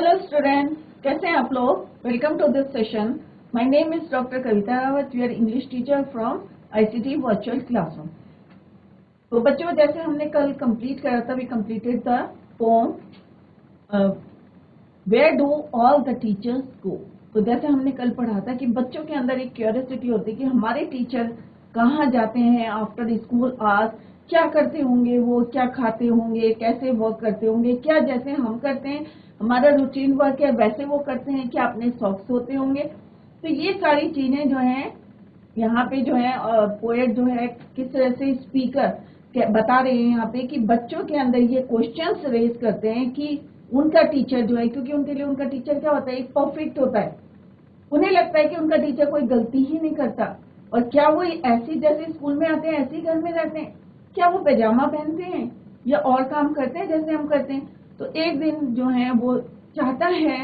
Hello student, कैसे हैं आप लोग। Welcome to this session. My name is doctor Kavita Rawat. We are English teacher from ICT virtual classroom. तो बच्चों, जैसे हमने कल कंप्लीट करा था, we completed the poem where do all the teachers go. तो जैसे हमने कल पढ़ा था कि बच्चों के अंदर एक क्यूरियोसिटी होती है कि हमारे टीचर कहाँ जाते हैं आफ्टर स्कूल आवर्स, क्या करते होंगे, वो क्या खाते होंगे, कैसे वर्क करते होंगे, क्या जैसे हम करते हैं हमारा रूटीन वर्क है वैसे वो करते हैं, क्या अपने शौक होते होंगे। तो ये सारी चीजें जो हैं यहाँ पे जो है पोएट जो है किस तरह से स्पीकर बता रहे हैं यहाँ पे कि बच्चों के अंदर ये क्वेश्चंस रेज करते हैं कि उनका टीचर जो है, क्योंकि उनके लिए उनका टीचर क्या होता है, एक परफेक्ट होता है। उन्हें लगता है कि उनका टीचर कोई गलती ही नहीं करता। और क्या वो ऐसी जैसे स्कूल में आते हैं ऐसे ही घर में रहते हैं, क्या वो पैजामा पहनते हैं या और काम करते हैं जैसे हम करते हैं। तो एक दिन जो है वो चाहता है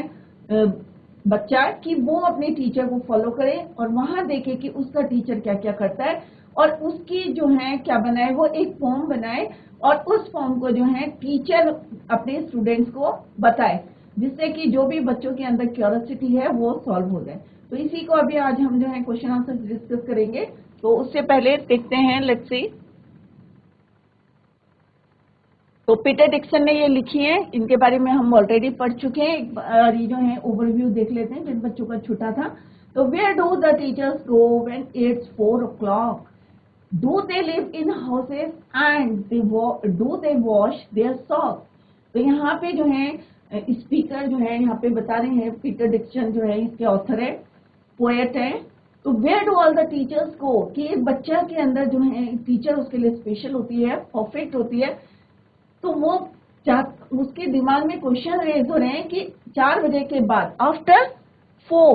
बच्चा कि वो अपने टीचर को फॉलो करे और वहां देखे कि उसका टीचर क्या क्या करता है और उसकी जो है क्या बनाए, वो एक फॉर्म बनाए और उस फॉर्म को जो है टीचर अपने स्टूडेंट्स को बताए, जिससे कि जो भी बच्चों के अंदर क्यूरियोसिटी है वो सॉल्व हो जाए। तो इसी को अभी आज हम जो है क्वेश्चन आंसर डिस्कस करेंगे। तो उससे पहले देखते हैं, लेट्स सी। तो पीटर डिक्सन ने ये लिखी है, इनके बारे में हम ऑलरेडी पढ़ चुके हैं। एक बार ये जो है ओवरव्यू देख लेते हैं जिन बच्चों का छुटा था। तो where do the teachers go when it's 4 o'clock? Do they live in houses and do they wash their socks? तो यहाँ पे जो है स्पीकर जो है यहाँ पे बता रहे हैं, पीटर डिक्सन जो है इसके ऑथर है, पोएट है। तो where do all the teachers go, कि एक बच्चा के अंदर जो है टीचर उसके लिए स्पेशल होती है, परफेक्ट होती है। तो वो उसके दिमाग में क्वेश्चन रेज हो रहे हैं कि 4 बजे के बाद आफ्टर 4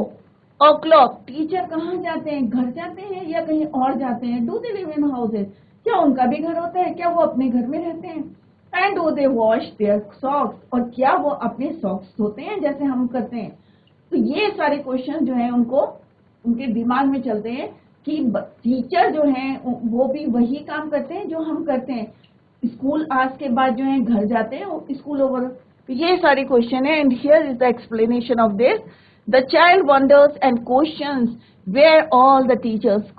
o'clock टीचर कहाँ जाते हैं, घर जाते हैं या कहीं और जाते हैं। Do they live in houses, क्या उनका भी घर होता है, क्या वो अपने घर में रहते हैं। And do they wash their socks, और क्या वो अपने सॉक्स धोते हैं जैसे हम करते हैं। तो ये सारे क्वेश्चन जो है उनको उनके दिमाग में चलते हैं कि टीचर जो है वो भी वही काम करते हैं जो हम करते हैं। स्कूल आज के बाद जो है घर जाते हैं स्कूल ओवर। तो ये सारे क्वेश्चन है and here is the explanation of this. The child wonders and questions where all the teachers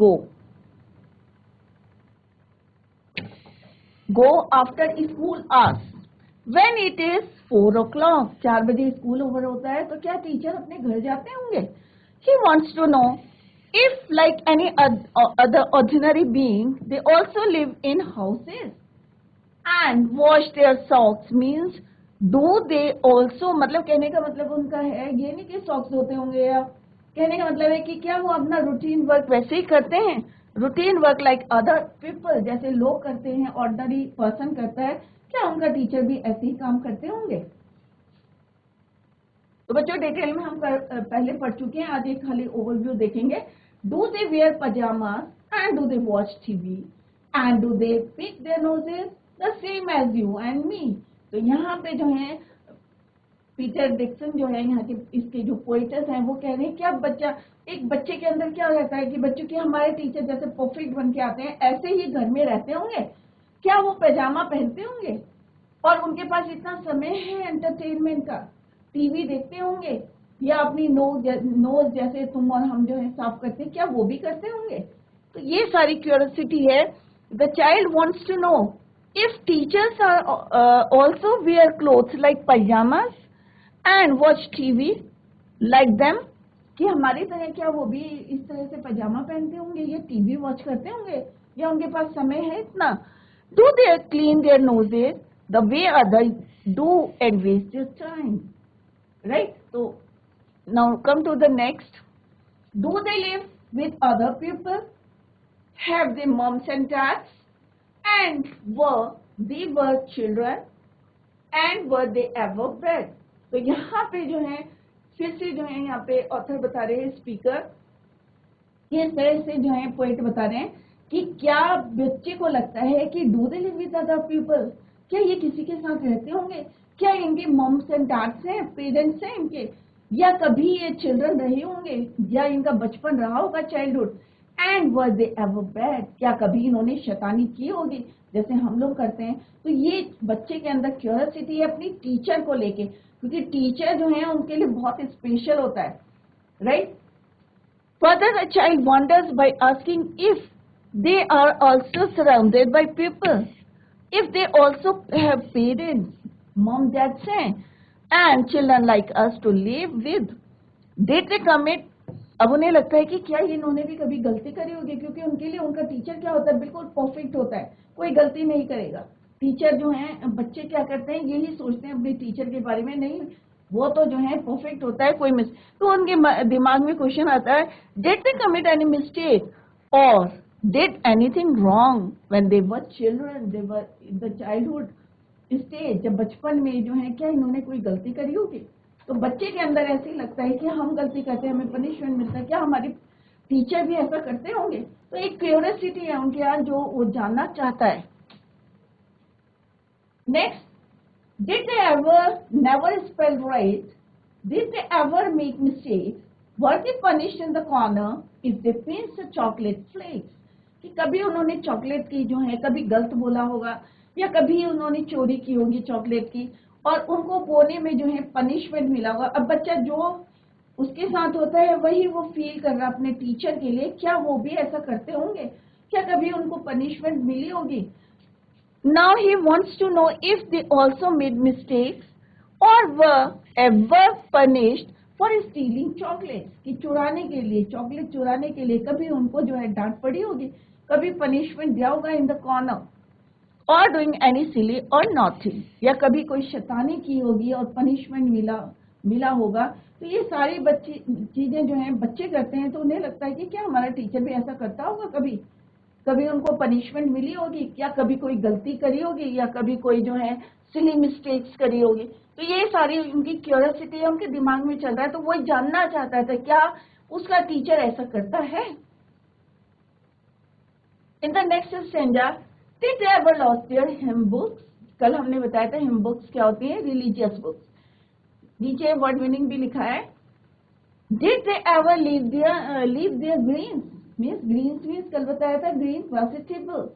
go after school hours when it is 4 o'clock। 4 बजे स्कूल ओवर होता है तो क्या टीचर अपने घर जाते होंगे। He wants to know if like any other ordinary being they also live in houses and wash their socks means do they also, मतलब कहने का मतलब उनका है ये नहीं कि सॉक्स धोते होंगे, या कहने का मतलब है कि क्या वो अपना रूटीन वर्क वैसे ही करते हैं, routine work like other people, जैसे लोग करते हैं, ऑर्डिनरी पर्सन करता है, क्या उनका टीचर भी ऐसे ही काम करते होंगे। तो बच्चों डिटेल में हम पहले पढ़ चुके हैं, आज एक खाली ओवरव्यू देखेंगे। Do they wear pyjamas and do they watch TV and do they pick their noses the same as you and me. तो यहाँ पे जो है पीटर डिक्सन जो है यहाँ के इसके जो पोइटर्स हैं वो कह रहे हैं क्या एक बच्चे के अंदर क्या रहता है कि बच्चों के हमारे टीचर जैसे परफेक्ट बन के आते हैं ऐसे ही घर में रहते होंगे। क्या वो पैजामा पहनते होंगे और उनके पास इतना समय है एंटरटेनमेंट का, टीवी देखते होंगे, या अपनी नोज जैसे तुम और हम जो है साफ करते हैं, क्या वो भी करते होंगे। तो ये सारी क्यूरियोसिटी है। The child wants to know if teachers are also wear clothes like pajamas and watch TV like them, कि हमारी तरह क्या वो भी इस तरह से पजामा पहनते होंगे या टीवी वॉच करते होंगे, या उनके पास समय है इतना। Do they clean their noses the way others do and waste their time, right? So now come to the next. Do they live with other people, have they moms and dads, and they were children and were they ever bred? तो यहाँ पे जो है फिर से जो है यहाँ पे ऑथर बता रहे हैं, स्पीकर इस तरह से जो है पोएट बता रहे हैं कि क्या बच्चे को लगता है कि do they live with other people, क्या ये किसी के साथ रहते होंगे, क्या इनके मॉम्स एंड डैड्स हैं, पेरेंट्स हैं इनके, या कभी ये चिल्ड्रन रहे होंगे या इनका बचपन रहा होगा, childhood. And were they ever bad, क्या कभी इन्होंने शैतानी की होगी जैसे हम लोग करते हैं। तो ये बच्चे के अंदर क्यूरियोसिटी है अपनी टीचर को लेके, क्योंकि टीचर जो है उनके लिए बहुत स्पेशल होता है, right. Further, the child wonders by asking if they are also surrounded by people, if they also have parents, mom, dad, say, and children like us to live with. Did they commit? अब उन्हें लगता है कि क्या इन्होंने भी कभी गलती करी होगी, क्योंकि उनके लिए उनका टीचर क्या होता है, बिल्कुल परफेक्ट होता है, कोई गलती नहीं करेगा। टीचर जो है, बच्चे क्या करते हैं, यही सोचते हैं अपने टीचर के बारे में, नहीं वो तो जो है परफेक्ट होता है, कोई मिस। तो उनके दिमाग में क्वेश्चन आता है, did they commit any mistake और did anything wrong when they were children, they were the childhood stage, जब बचपन में जो है क्या इन्होंने कोई गलती करी होगी। तो बच्चे के अंदर ऐसे ही लगता है कि हम गलती करते हैं, हमें पनिशमेंट मिलता है, क्या हमारे टीचर भी ऐसा करते होंगे। तो एक क्यूरियोसिटी है उनके यहाँ जो वो जानना चाहता है। Next, did they ever never spell right? Did they ever make mistakes? Were they punished in the corner if they pinched the chocolate flakes? कि कभी उन्होंने चॉकलेट की जो है कभी गलत बोला होगा, या कभी उन्होंने चोरी की होगी चॉकलेट की और उनको कोने में जो है पनिशमेंट मिला होगा। अब बच्चा जो उसके साथ होता है वही वो फील कर रहा अपने टीचर के लिए, क्या वो भी ऐसा करते होंगे, क्या कभी उनको पनिशमेंट मिली होगी। Now he wants to know if they also made mistakes or were ever punished for stealing chocolates, कि चुराने के लिए, चॉकलेट चुराने के लिए कभी उनको जो है डांट पड़ी होगी, कभी पनिशमेंट दिया होगा इन द कॉर्नर, और डूइंग एनी सिली और नॉथिंग, या कभी कोई शैतानी की होगी और पनिशमेंट मिला होगा। तो ये सारी चीजें जो हैं बच्चे करते हैं, तो उन्हें लगता है कि क्या हमारा टीचर भी ऐसा करता होगा, कभी उनको पनिशमेंट मिली होगी, क्या कभी कोई गलती करी होगी, या कभी कोई जो है सिली मिस्टेक्स करी होगी। तो ये सारी उनकी क्यूरियोसिटी है, उनके दिमाग में चल रहा है, तो वो जानना चाहता था क्या उसका टीचर ऐसा करता है। In the next stanza, did they ever lost their hymn books? कल हमने बताया था हिम बुक्स क्या होती है, रिलीजियस बुक्स। नीचे वर्ड मीनिंग भी लिखा है। Did they ever leave their greens? Means कल बताया था ग्रीन वेजिटेबल।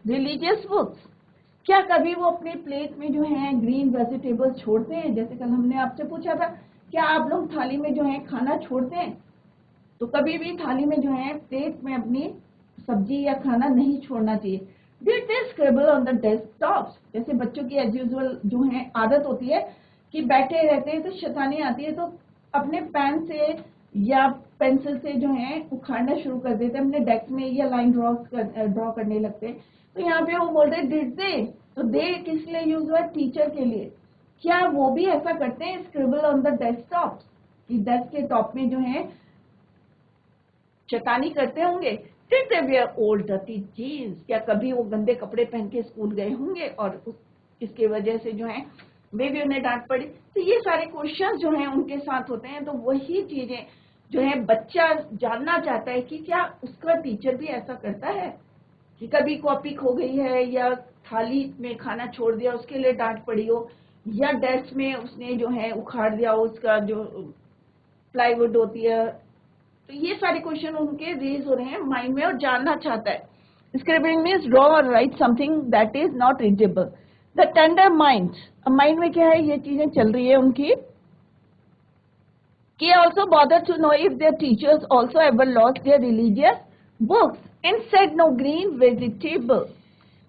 रिलीजियस बुक्स, क्या कभी वो अपने प्लेट में जो है ग्रीन वेजिटेबल छोड़ते हैं? जैसे कल हमने आपसे पूछा था, क्या आप लोग थाली में जो है खाना छोड़ते हैं? तो कभी भी थाली में जो है प्लेट में अपनी सब्जी या खाना नहीं छोड़ना चाहिए। Did they scribble on the desktops? जैसे बच्चों की एज यूजुअल जो है आदत होती है कि बैठे रहते हैं तो शैतानी आती है, तो अपने पेन से या पेंसिल से जो है उखाड़ना शुरू कर देते हैं अपने डेस्क में, या लाइन ड्रॉ करने लगते हैं। तो यहाँ पे वो बोल रहे डिड दे, तो दे किस लिए यूज हुआ, टीचर के लिए। क्या वो भी ऐसा करते हैं, स्क्रिबल ऑन द डेस्कटॉप, कि डेस्क के टॉप में जो है शैतानी करते होंगे। Did they wear old dirty jeans? क्या कभी वो गंदे कपड़े पहन के स्कूल गए होंगे और इसके वजह से जो है वे भी उन्हें डांट पड़ी। तो ये सारे क्वेश्चन जो हैं उनके साथ होते हैं। तो वही चीजें जो है बच्चा जानना चाहता है कि क्या उसका टीचर भी ऐसा करता है, कि कभी कॉपी खो गई है या थाली में खाना छोड़ दिया उसके लिए डांट पड़ी हो, या डेस्क में उसने जो है उखाड़ दिया हो उसका जो प्लाईवुड होती है। तो ये सारे क्वेश्चन उनके रेज हो रहे हैं माइंड में और जानना चाहता है। स्क्रिबिंग मीन्स ड्रॉ और right something that is not readable. The tender mind, अब माइंड में क्या है, ये चीजें चल रही है उनकी। कि also bother to know if their teachers also ever lost their religious books and said no green vegetable,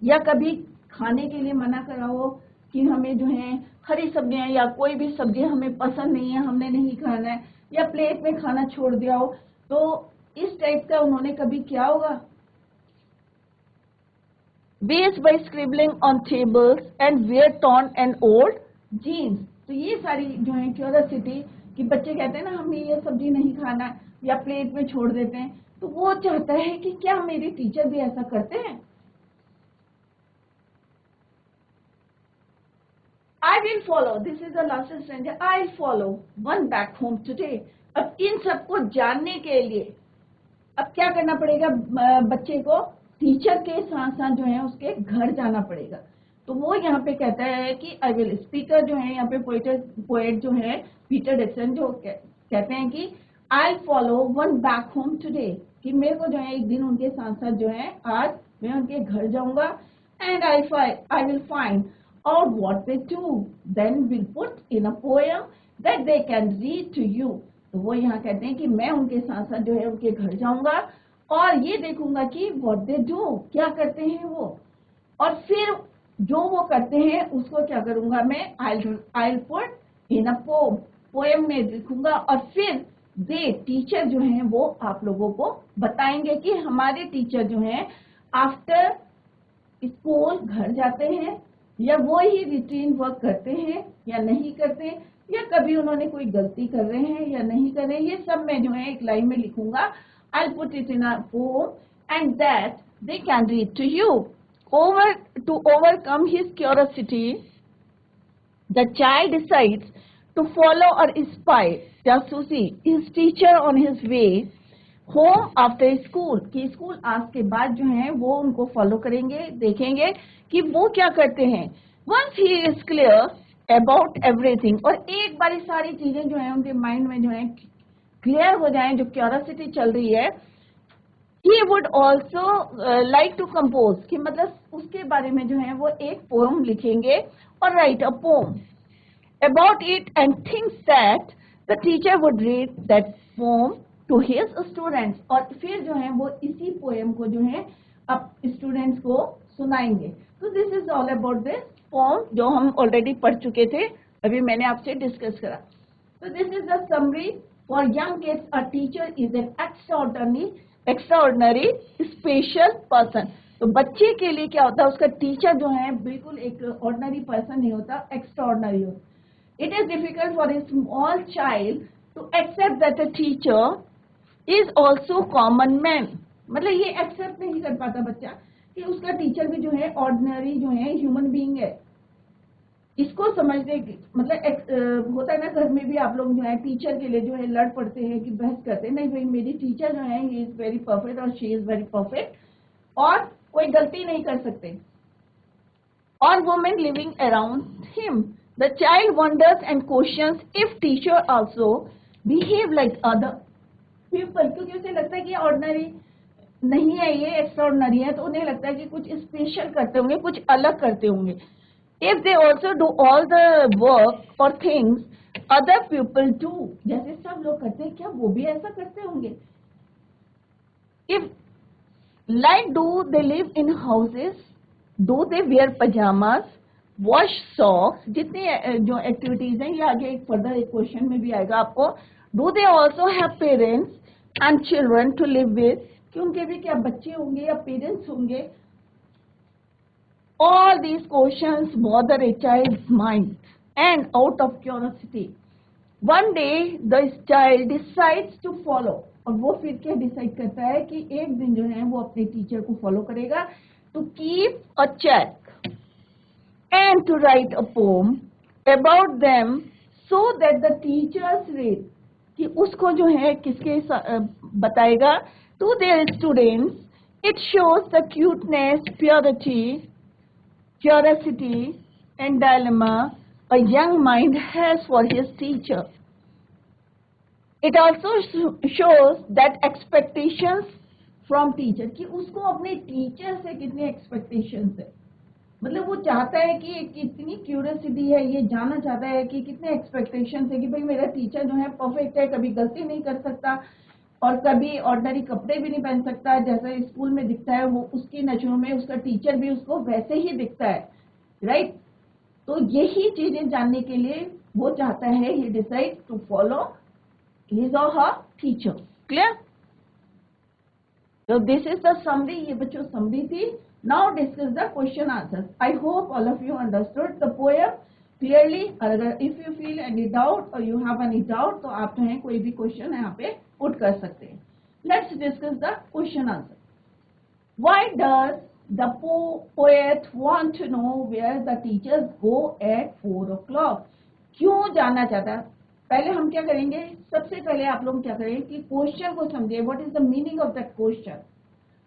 या कभी खाने के लिए मना करा हो कि हमें जो है हरी सब्जियां या कोई भी सब्जी हमें पसंद नहीं है, हमने नहीं खाना है, या प्लेट में खाना छोड़ दिया हो। तो इस टाइप का उन्होंने कभी किया होगा। Ways by scribbling on tables and wear torn and old jeans। तो ये सारी जो है क्यूरियोसिटी कि बच्चे कहते हैं ना हमें ये सब्जी नहीं खाना या प्लेट में छोड़ देते हैं, तो वो चाहता है कि क्या मेरे टीचर भी ऐसा करते हैं। I will follow, this is the last stranger, I'll follow one back home today। अब इन सबको जानने के लिए अब क्या करना पड़ेगा, बच्चे को टीचर के साथ साथ जो है उसके घर जाना पड़ेगा। तो वो यहाँ पे कहता है कि आई विल, स्पीकर जो है यहाँ पे पोएट जो है पीटर डिक्सन जो कहते हैं कि I follow one back home today, कि मेरे को जो है एक दिन उनके साथ साथ जो है आज मैं उनके घर जाऊंगा, and I will find out what they do, then will put in a poem that they can read to you. तो वो यहाँ कहते हैं कि मैं उनके साथ साथ जो है उनके घर जाऊंगा और ये देखूंगा कि व्हाट दे डू, क्या करते हैं वो, और फिर जो वो करते हैं उसको क्या करूंगा मैं, I put in a poem में लिखूंगा, और फिर दे टीचर जो हैं वो आप लोगों को बताएंगे कि हमारे टीचर जो हैं आफ्टर स्कूल घर जाते हैं या वो ही रूटीन वर्क करते हैं या नहीं करते, या कभी उन्होंने कोई गलती कर रहे हैं या नहीं कर रहे हैं, ये सब मैं जो है एक लाइन में लिखूंगा। I put it in a poem and that they can read to you. To overcome his curiosity, the child decides to follow or spy जासूसी his teacher on his way home after school, कि school आज के बाद जो है वो उनको follow करेंगे, देखेंगे कि वो क्या करते हैं। Once he is clear about everything, और एक बारी सारी चीजें जो है उनके माइंड में जो है क्लियर हो जाएं, जो क्यूरियोसिटी चल रही है, he would also like to compose, कि मतलब उसके बारे में जो है वो एक पोएम लिखेंगे और write a poem about it and thinks that the teacher would read that poem to his students, और फिर जो है वो इसी पोएम को जो है अब स्टूडेंट्स को सुनाएंगे। तो this is all about this poem जो हम ऑलरेडी पढ़ चुके थे, अभी मैंने आपसे डिस्कस करा। तो this is the summary for young kids, a teacher is an extraordinary special person. तो बच्चे के लिए क्या होता है, उसका टीचर जो है बिल्कुल एक ऑर्डिनरी पर्सन नहीं होता, एक्स्ट्राऑर्डिनरी होता। It is difficult for a small child to accept that a teacher is also common man, मतलब ये एक्सेप्ट नहीं कर पाता बच्चा कि उसका टीचर भी जो है ऑर्डिनरी जो है ह्यूमन बीइंग है। इसको समझने की मतलब होता है ना, घर में भी आप लोग जो है टीचर के लिए जो है लड़ पड़ते हैं कि बहस करते हैं, नहीं भाई मेरी टीचर जो है ही इज वेरी परफेक्ट और शी इज वेरी परफेक्ट और कोई गलती नहीं कर सकते, और women living around him. The child wonders and questions if teacher also behave like other people, क्योंकि उसे लगता है कि ऑर्डिनरी नहीं है, ये एक्स्ट्राऑर्डिनरी है, तो उन्हें लगता है कि कुछ स्पेशल करते होंगे, कुछ अलग करते होंगे। If they also do all the work or things other people do, जैसे सब लोग करते हैं, क्या वो भी ऐसा करते होंगे? If like do they live in houses, do they wear pajamas, wash socks, जितनी जो एक्टिविटीज हैं ये आगे एक फर्दर एक क्वेश्चन में भी आएगा आपको। Do they also have parents and children to live with, कि उनके भी क्या बच्चे होंगे या पेरेंट्स होंगे? All these questions bother a child's mind, and out of curiosity, one day the child decides to follow, और वो फिर क्या डिसाइड करता है कि एक दिन जो है वो अपने टीचर को फॉलो करेगा, to keep a check and to write a poem about them so that the teachers read, कि उसको जो है किसके बताएगा, to their students. It shows the cuteness, purity, curiosity and dilemma a young mind has for his teacher. It also shows that expectations from teacher, कि उसको अपने teacher से कितने एक्सपेक्टेशंस है, मतलब वो चाहता है कि कितनी क्यूरियोसिटी है, ये जानना चाहता है कि कितने एक्सपेक्टेशंस है कि भाई मेरा टीचर जो है परफेक्ट है, कभी गलती नहीं कर सकता और कभी ऑर्डिनरी कपड़े भी नहीं पहन सकता, जैसा स्कूल में दिखता है वो उसकी नजरों में उसका टीचर भी उसको वैसे ही दिखता है, राइट। तो यही चीजें जानने के लिए वो चाहता है, he decide to follow his और हर टीचर। क्लियर? तो दिस इज द समरी, ये बच्चों समरी थी। Now discuss the question answer. I hope all of you understood the poem clearly. अगर if you feel any doubt और you have any doubt तो आप जो है कोई भी क्वेश्चन यहाँ पे पुट कर सकते हैं। Let's discuss the question answer. Why does the poet want to know where the teachers go at 4 o'clock? क्यों जानना चाहता है? पहले हम क्या करेंगे, सबसे पहले आप लोग क्या करें कि क्वेश्चन को समझिए, what is the meaning of that question.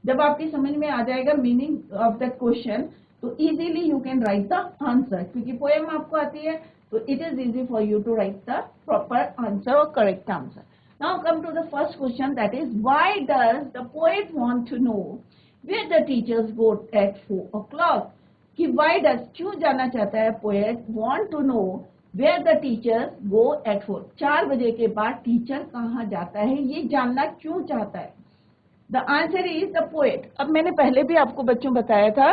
जब आपकी समझ में आ जाएगा मीनिंग ऑफ दैट क्वेश्चन तो easily you can write the answer, क्योंकि पोएम आपको आती है तो it is easy for you to write the proper answer और correct answer. Now come to the first question, that is, why does the poet want to know where the teachers go at 4 o'clock? कि why does, क्यों जानना चाहता है poet want to know where the teachers go at 4? 4 बजे के बाद teacher कहाँ जाता है, ये जानना क्यों चाहता है? The answer is the poet. अब मैंने पहले भी आपको बच्चों बताया था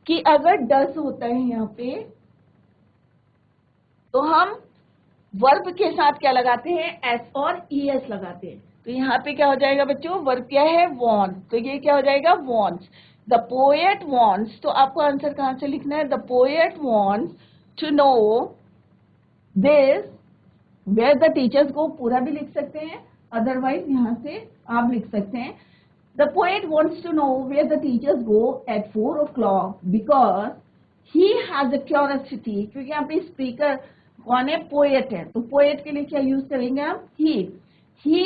कि अगर does होता है यहाँ पे तो हम वर्ब के साथ क्या लगाते हैं, एस और ईएस लगाते हैं. तो यहाँ पे क्या हो जाएगा बच्चों, वर्ब क्या है, वॉन्ट्स, तो ये क्या हो जाएगा, वॉन्ट्स. द पोएट वॉन्ट्स, तो आपको आंसर कहाँ से लिखना है, the poet wants to know this where the teachers को, पूरा भी लिख सकते हैं, अदरवाइज यहाँ से आप लिख सकते हैं the poet wants to know where the teachers go at 4 o'clock because he has a curiosity. क्योंकि यहाँ पे स्पीकर कौन है, पोएट है, तो पोएट के लिए क्या यूज करेंगे हम, he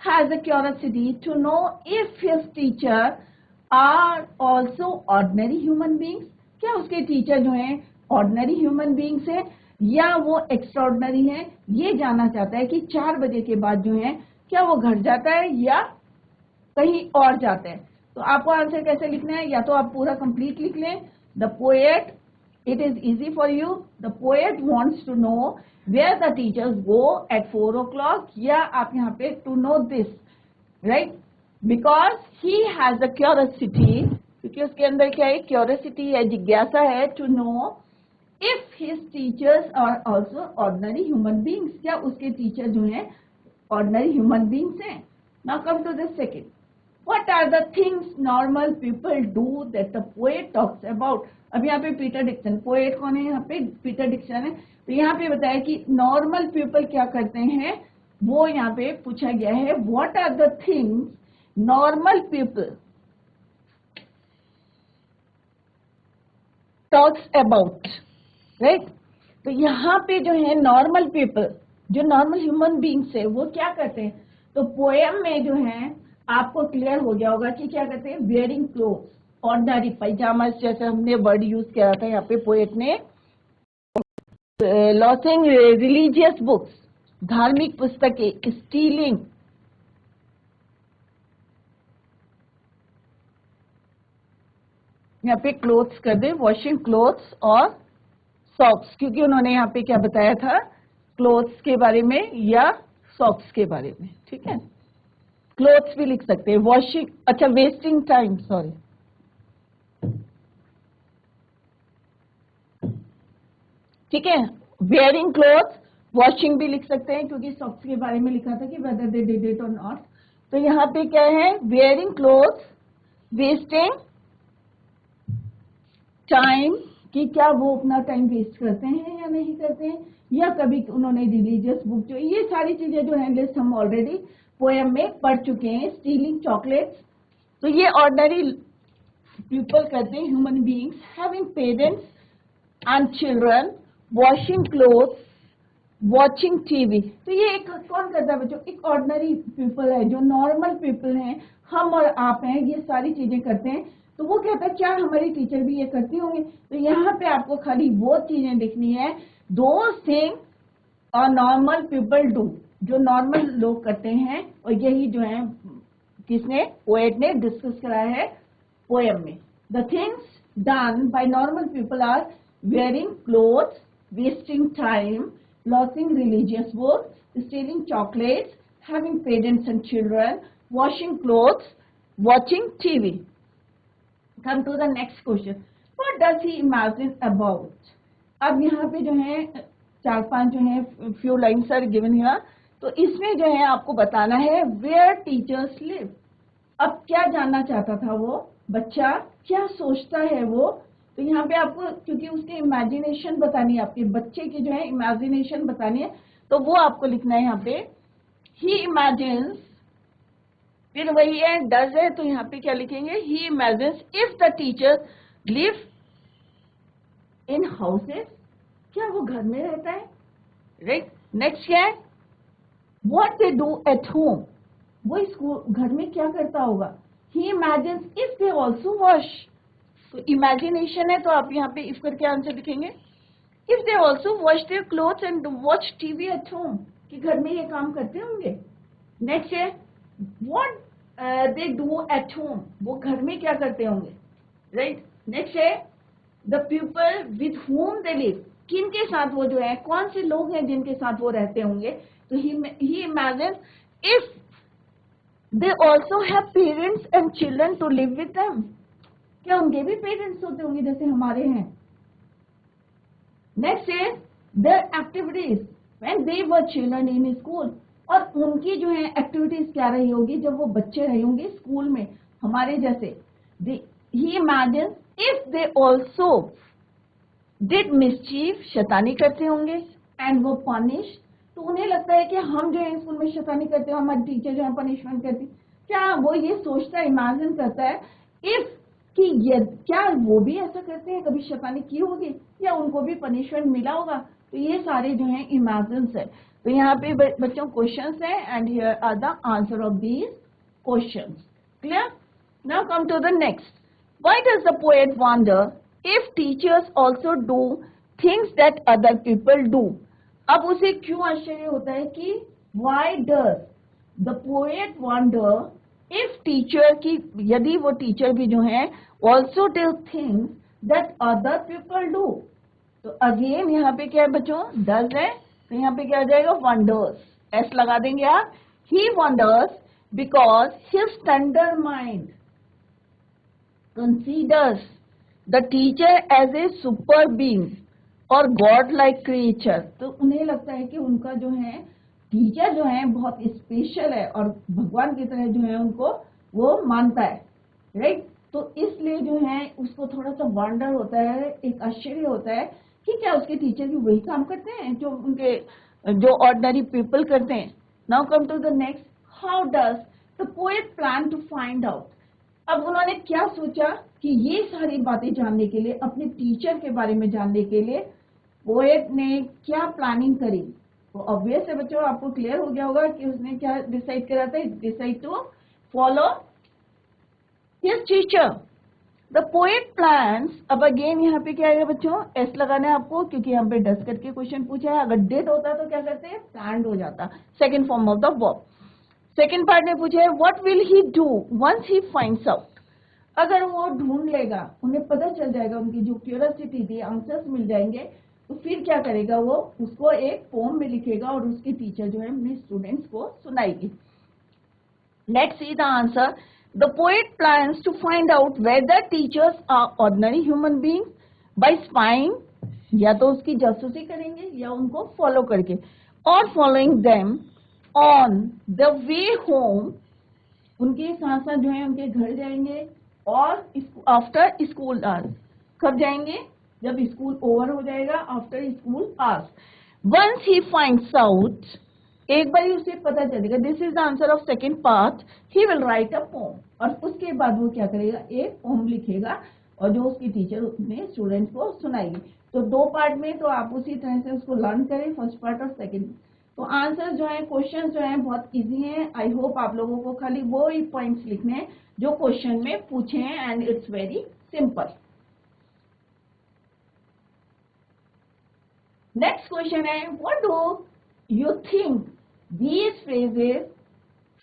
has a curiosity to know if his teacher are also ordinary human beings. क्या उसके टीचर जो हैं ऑर्डिनरी ह्यूमन बींग्स हैं या वो एक्स्ट्राऑर्डिनरी हैं, ये जानना चाहता है कि 4 बजे के बाद जो है क्या वो घर जाता है या कहीं और जाता है. तो आपको आंसर कैसे लिखना है, या तो आप पूरा कंप्लीट लिख लें, the poet, it is easy for you, the poet wants to know where the teachers go at 4 o'clock, या आप यहाँ पे to know this, right, because he has a curiosity, क्योंकि उसके अंदर क्या है, curiosity है, जिज्ञासा है, to know if his teachers are also ordinary human beings, क्या उसके टीचर जो हैं ordinary human beings हैं. Now come to the second. What are the things normal people do that the poet talks about? अब यहाँ पे Peter Dixon, poet कौन है यहाँ पे, पीटर डिक्सन है. तो यहाँ पे बताया कि नॉर्मल पीपल क्या करते हैं, वो यहाँ पे पूछा गया है, what are the things normal people talks about, right. तो यहाँ पे जो है नॉर्मल पीपल, जो नॉर्मल ह्यूमन बींग्स है, वो क्या करते हैं. तो पोएम में जो है आपको क्लियर हो गया होगा कि क्या करते हैं, वेयरिंग क्लोथ्स, ऑर्डिनरी पैजामा, जैसे हमने वर्ड यूज किया था यहाँ पे पोएट ने, लॉसिंग रिलीजियस बुक्स, धार्मिक पुस्तकें, स्टीलिंग, यहाँ पे क्लोथ्स कर दे, वॉशिंग क्लोथ्स और सॉक्स, क्योंकि उन्होंने यहाँ पे क्या बताया था, क्लोथ्स के बारे में या सॉक्स के बारे में. ठीक है, क्लोथ्स भी लिख सकते हैं, वॉशिंग, अच्छा वेस्टिंग टाइम, सॉरी, ठीक है, वेयरिंग क्लोथ्स, वॉशिंग भी लिख सकते हैं, क्योंकि सॉक्स के बारे में लिखा था कि वेदर दे डिड इट और नॉट. तो यहाँ पे क्या है, वेयरिंग क्लोथ्स, वेस्टिंग टाइम, कि क्या वो अपना टाइम वेस्ट करते हैं या नहीं करते हैं, या कभी उन्होंने रिलीजियस बुक, जो ये सारी चीजें जो है लिस्ट हम ऑलरेडी पोएम में पढ़ चुके हैं. स्टीलिंग चॉकलेट्स, तो ये ऑर्डिनरी पीपल करते हैं, human beings, having parents and children, washing clothes, watching TV. तो ये एक कौन करता है बच्चों, एक ऑर्डिनरी पीपल है, जो नॉर्मल पीपल हैं, हम और आप हैं, ये सारी चीजें करते हैं. तो वो कहता है क्या हमारी टीचर भी ये करती होंगे. तो यहाँ पे आपको खाली वो चीजें लिखनी है, दोज थिंग्स और नॉर्मल पीपल डू, जो नॉर्मल लोग करते हैं, और यही जो है किसने, पोएट ने डिस्कस कराया है पोएम में. The things done by normal people are wearing clothes, wasting time, losing religious books, stealing chocolates, having parents and children, washing clothes, watching TV. Come to the next question. What does he imagine about? अब यहाँ पे जो है 4-5 जो है few lines are given here. तो इसमें जो है आपको बताना है where teachers live. अब क्या जानना चाहता था वो बच्चा, क्या सोचता है वो. तो यहाँ पे आपको, क्योंकि उसकी इमेजिनेशन बतानी है, आपके बच्चे की जो है इमेजिनेशन बतानी है, तो वो आपको लिखना है यहाँ पे, ही इमेजिन्स, फिर वही है डज है, तो यहाँ पे क्या लिखेंगे, he imagines if the teacher live in houses, क्या वो घर में रहता है, राइट. नेक्स्ट क्या है, what they do at home, वो स्कूल घर में क्या करता होगा. He imagines if they also wash, तो तो इमेजिनेशन है, तो आप यहाँ पे इफ करके आंसर लिखेंगे। If they also wash their clothes and watch TV at home, कि घर में ये काम करते होंगे। नेक्स्ट है what they do at home, वो घर में क्या करते होंगे, राइट। नेक्स्ट है the people with home they live, किन के साथ वो जो है, कौन से लोग हैं जिनके साथ वो रहते होंगे। तो he imagine if they also have parents and children to live with them, क्या उनके भी पेरेंट्स होते होंगे जैसे हमारे हैं। Next is there activities when they were children in school, और उनकी जो है एक्टिविटीज क्या रही होगी जब वो बच्चे रहे होंगे स्कूल में हमारे जैसे। He imagine if they also did mischief, शैतानी करते होंगे, एंड वो पनिश, तो उन्हें लगता है कि हम जो है स्कूल में शैतानी करते हैं, हमारी टीचर जो है पनिशमेंट करती, क्या वो ये सोचता है, इमेजिन करता है इफ कि क्या वो भी ऐसा करते हैं, कभी शैतानी की होगी या उनको भी पनिशमेंट मिला होगा। तो ये सारे जो है इमेजिन्स है। तो यहाँ पे बच्चों क्वेश्चंस है, and here are the answer of these questions. Clear? Now come to the next. Why does the poet wonder if teachers also do things that other people do. अब उसे क्यों आश्चर्य होता है कि why does the poet wonder if teacher की, यदि वो टीचर भी जो है also do things that other people do. तो अगेन यहाँ पे क्या है बच्चों, डज है, तो यहाँ पे क्या आ जाएगा, वंडर्स, एस लगा देंगे आप। He wonders because his tender mind considers the teacher as a super being और गॉड लाइक क्रिएचर। तो उन्हें लगता है कि उनका जो है टीचर जो है बहुत स्पेशल है और भगवान की तरह जो है उनको वो मानता है, राइट। तो इसलिए जो है उसको थोड़ा सा वंडर होता है, एक आश्चर्य होता है कि क्या उसके टीचर भी वही काम करते हैं जो उनके जो ऑर्डिनरी पीपल करते हैं। Now come to the next, how does the poet plan to find out. अब उन्होंने क्या सोचा कि ये सारी बातें जानने के लिए, अपने टीचर के बारे में जानने के लिए पोएट ने क्या प्लानिंग करी। तो ऑब्वियस है बच्चों, आपको क्लियर हो गया होगा कि उसने क्या डिसाइड करा था, decide to follow his teacher. The poet plans, अब अगेन यहाँ पे क्या है बच्चों, एस लगाना है आपको, क्योंकि यहाँ पे डस करके क्वेश्चन पूछा है। अगर डिड होता तो क्या करते हैं, प्लान्ड हो जाता, second form of the verb. Second part में पूछा है what will he do once he finds out. अगर वो ढूंढ लेगा, उन्हें पता चल जाएगा, उनकी जो क्यूरियोसिटी थी, आंसर्स मिल जाएंगे, तो फिर क्या करेगा वो, उसको एक पोम में लिखेगा और उसकी टीचर जो है अपने स्टूडेंट्स को सुनाएगी। Let's see the answer. The poet plans to find out whether teachers are ordinary human beings by spying, या तो उसकी जासूसी करेंगे या उनको फॉलो करके, और following them on the way home, उनके साथ साथ जो है उनके घर जाएंगे, और आफ्टर स्कूल आवर्स, कब जाएंगे, जब स्कूल ओवर हो जाएगा, after school hours. Once he finds out, एक बार उसे पता चलेगा, this is the answer of second part, he will write a poem, और उसके बाद वो क्या करेगा, एक पोम लिखेगा और जो उसकी टीचर अपने स्टूडेंट्स को सुनाएगी। तो दो पार्ट में, तो आप उसी तरह से उसको लर्न करें, फर्स्ट पार्ट और सेकेंड। तो आंसर जो है, क्वेश्चन जो है बहुत इजी है। आई होप आप लोगों को खाली वो ही पॉइंट्स लिखने हैं जो क्वेश्चन में पूछे हैं, and it's very simple. Next question है, what do you think these phrases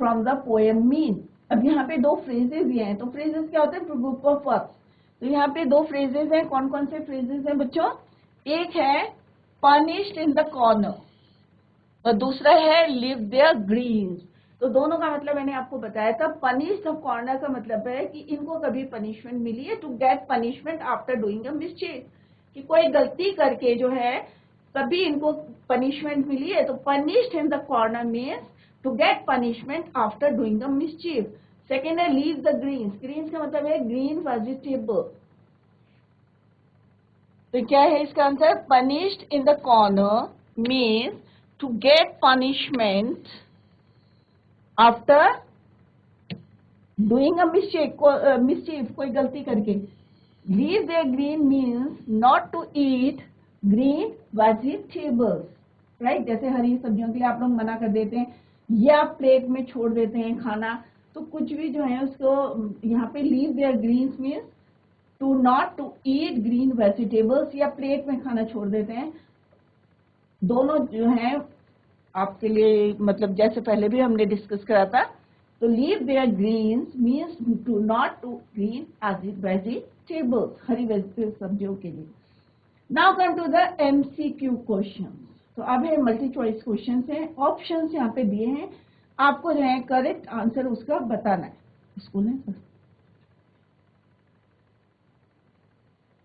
from the poem mean. अब यहाँ पे दो फ्रेजेस दिए हैं, तो फ्रेजेस क्या होते हैं, ग्रुप ऑफ वर्ड्स। तो यहाँ पे दो फ्रेजेस हैं, कौन कौन से फ्रेजेस हैं बच्चों, एक है पनिश्ड इन द कॉर्नर और दूसरा है लिव देयर ग्रीन्स। तो दोनों का मतलब मैंने आपको बताया था। पनिश्ड ऑफ कॉर्नर का मतलब है कि इनको कभी पनिशमेंट मिली है, to get punishment after doing a mistake, कि कोई गलती करके जो है कभी इनको पनिशमेंट मिली है। तो punished in the corner means to get punishment after doing a mischief. Second है लीव द ग्रीन्स, ग्रीन्स का मतलब है ग्रीन वेजिटेबल। तो क्या है इसका answer, punished in the corner means to get punishment after doing a mischief, कोई गलती करके। Leave their green means not to eat green vegetables, right? जैसे हरी सब्जियों के लिए आप लोग मना कर देते हैं या प्लेट में छोड़ देते हैं खाना, तो कुछ भी जो है उसको यहाँ पे leave their greens means to not to eat green vegetables, या प्लेट में खाना छोड़ देते हैं। दोनों जो है आपके लिए, मतलब जैसे पहले भी हमने डिस्कस करा था, तो leave their greens means to not to green as vegetables, हरी सब्जियों के लिए। Now come to the MCQ question. तो अब है मल्टी चॉइस क्वेश्चन है, ऑप्शन यहाँ पे दिए हैं, आपको जो है करेक्ट आंसर उसका बताना है। स्कूल है sir.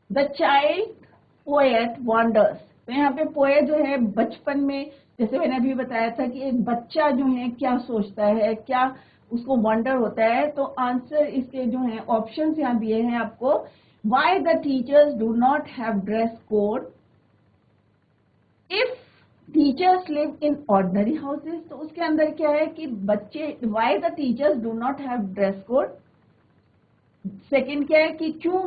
The child poet wonders, तो यहाँ पे पोएट जो है बचपन में, जैसे मैंने अभी बताया था कि एक बच्चा जो है क्या सोचता है, क्या उसको वंडर होता है। तो आंसर इसके जो है ऑप्शंस यहाँ दिए हैं आपको। Why the teachers do not have dress code, if teachers live in ordinary houses, तो उसके अंदर क्या है कि बच्चे, why the teachers do not have dress code. Second क्या है कि क्यों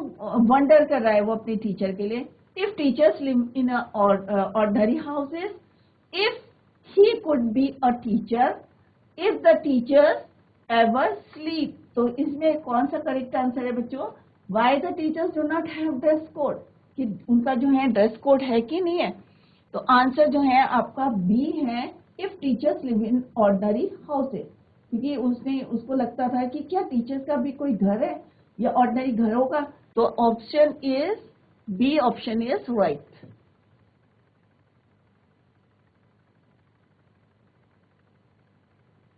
वंडर कर रहा है वो अपने टीचर के लिए। If teachers live in ordinary houses, if he could be a teacher, if the teachers ever sleep. तो इसमें कौन सा करेक्ट आंसर है बच्चों? Why the teachers do not have dress code, कि उनका जो है ड्रेस कोड है कि नहीं है। तो आंसर जो है आपका बी है, if teachers live in ordinary houses, क्योंकि उसको लगता था कि क्या टीचर्स का भी कोई घर है या ऑर्डिनरी घर होगा। तो option is B, option is right.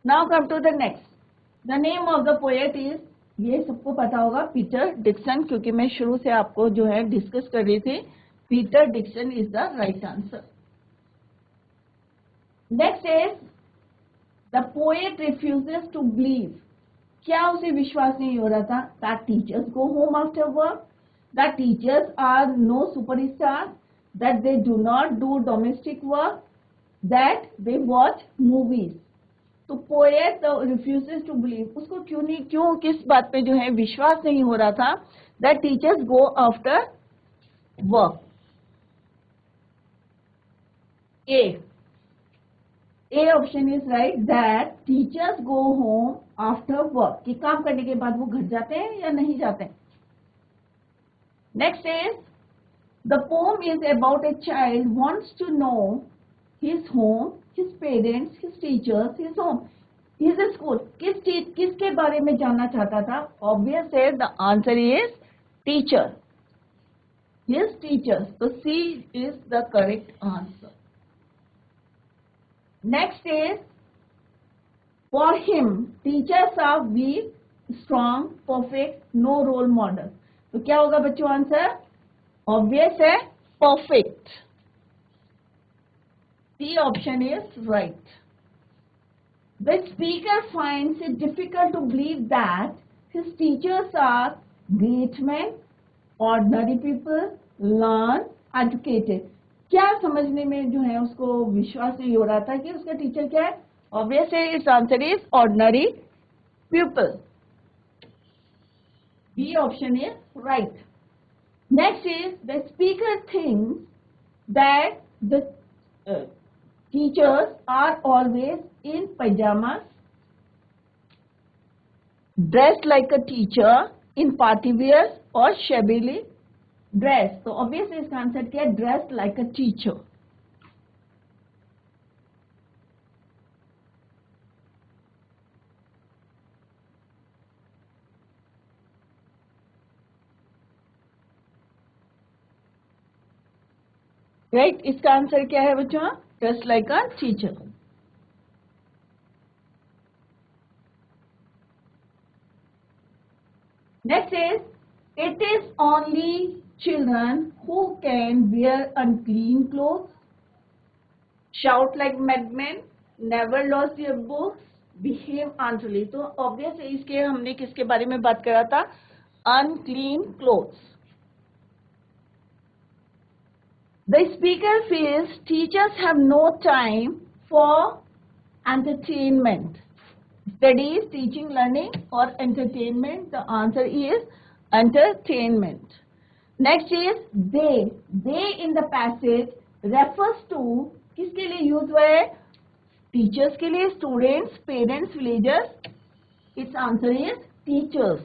Now come to the next. The name of the poet is, ये सबको पता होगा, पीटर डिक्सन, क्योंकि मैं शुरू से आपको जो है डिस्कस कर रही थी। Peter Dixon is the right answer. Next is the poet refuses to believe, क्या उसे विश्वास नहीं हो रहा था? That teachers go home after work, that teachers are no superstar, that they do not do domestic work, that they watch movies. तो poet refuses to believe, उसको क्यों किस बात पे जो है विश्वास नहीं हो रहा था? That teachers go after work. A option is right, that teachers go home after work, कि काम करने के बाद वो घर जाते हैं या नहीं जाते हैं। Next is the poem is about a child wants to know his home, his parents, his teachers, his home, his school. किसके बारे में जानना चाहता था? ऑब्वियस है, the answer is teacher, his teachers. तो C is the correct answer. Next is, for him, teachers are weak, strong, perfect, no role model. तो क्या होगा बच्चों आंसर? Obvious है, perfect. The option is right. The speaker finds it difficult to believe that his teachers are great men, ordinary people, learned, educated. क्या समझने में जो है उसको विश्वास नहीं हो रहा था कि उसका टीचर क्या है? ऑब्वियस है, its answer is ordinary people. B option is right. Next is the speaker thinks that the teachers are always in pyjama, dressed like a teacher, in party wear और शेबीली ड्रेस। तो obviously इसका answer क्या है? Dressed like a teacher. Right, इसका answer क्या है बच्चों? Dressed like a teacher. Next is, it is only children who can wear unclean clothes, shout like madmen, never lose their books, behave unruly। तो obvious है, इसके हमने किसके बारे में बात करा था? unclean clothes। The speaker feels teachers have no time for entertainment, studies, teaching, learning or entertainment। The answer is entertainment। Next is they in the passage refers to, किसके लिए यूज हुआ है? टीचर्स के लिए, students, parents, villagers. Its answer is teachers.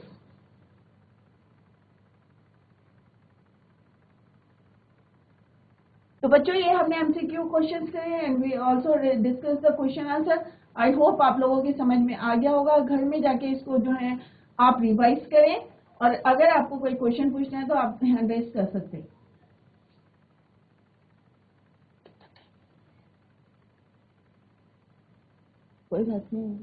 तो बच्चों ये हमने एमसीक्यू क्वेश्चंस करे and we also discuss the question answer. I hope आप लोगों की समझ में आ गया होगा। घर में जाके इसको जो है आप रिवाइज करें, और अगर आपको कोई क्वेश्चन पूछना है तो आप हैंड रेज कर सकते हैं। कोई बात नहीं।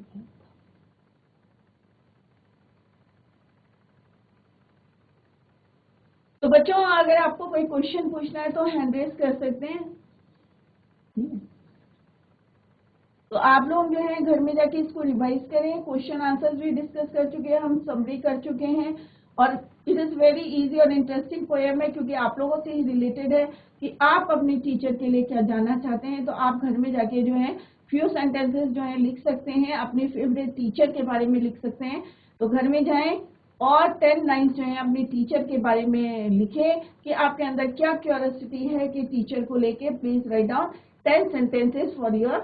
तो बच्चों अगर आपको कोई क्वेश्चन पूछना है तो हैंड रेज कर सकते हैं। तो आप लोग जो है घर में जाके इसको रिवाइज करें। क्वेश्चन आंसर भी डिस्कस कर चुके हैं, हम समरी कर चुके हैं, और इट इज वेरी इजी और इंटरेस्टिंग पोएम है क्योंकि आप लोगों से ही रिलेटेड है कि आप अपने टीचर के लिए क्या जानना चाहते हैं। तो आप घर में जाके जो है फ्यू सेंटेंसेस जो है लिख सकते हैं, अपने फेवरेट टीचर के बारे में लिख सकते हैं। तो घर में जाएं और 10 लाइन्स जो है अपने टीचर के बारे में लिखें कि आपके अंदर क्या क्यूरियोसिटी है कि टीचर को लेके। Please write down 10 sentences for your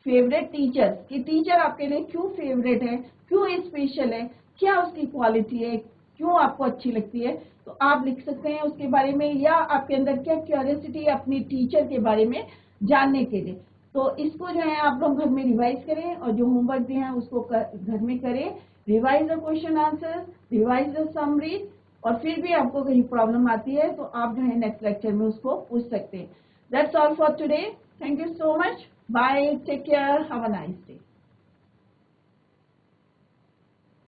favourite teacher, कि टीचर आपके लिए क्यों फेवरेट है, क्यों स्पेशल है, क्या उसकी क्वालिटी है, क्यों आपको अच्छी लगती है। तो आप लिख सकते हैं उसके बारे में, या आपके अंदर क्या क्यूरियोसिटी है अपनी टीचर के बारे में जानने के लिए। तो इसको जो है आप लोग घर में रिवाइज करें, और जो होमवर्क दिए हैं उसको घर में करें। Revise the question answer, revise the summary, और फिर भी आपको कहीं प्रॉब्लम आती है तो आप जो है नेक्स्ट लेक्चर में उसको पूछ सकते हैं। That's all for today. Thank you so much. Bye. Take care. Have a nice day.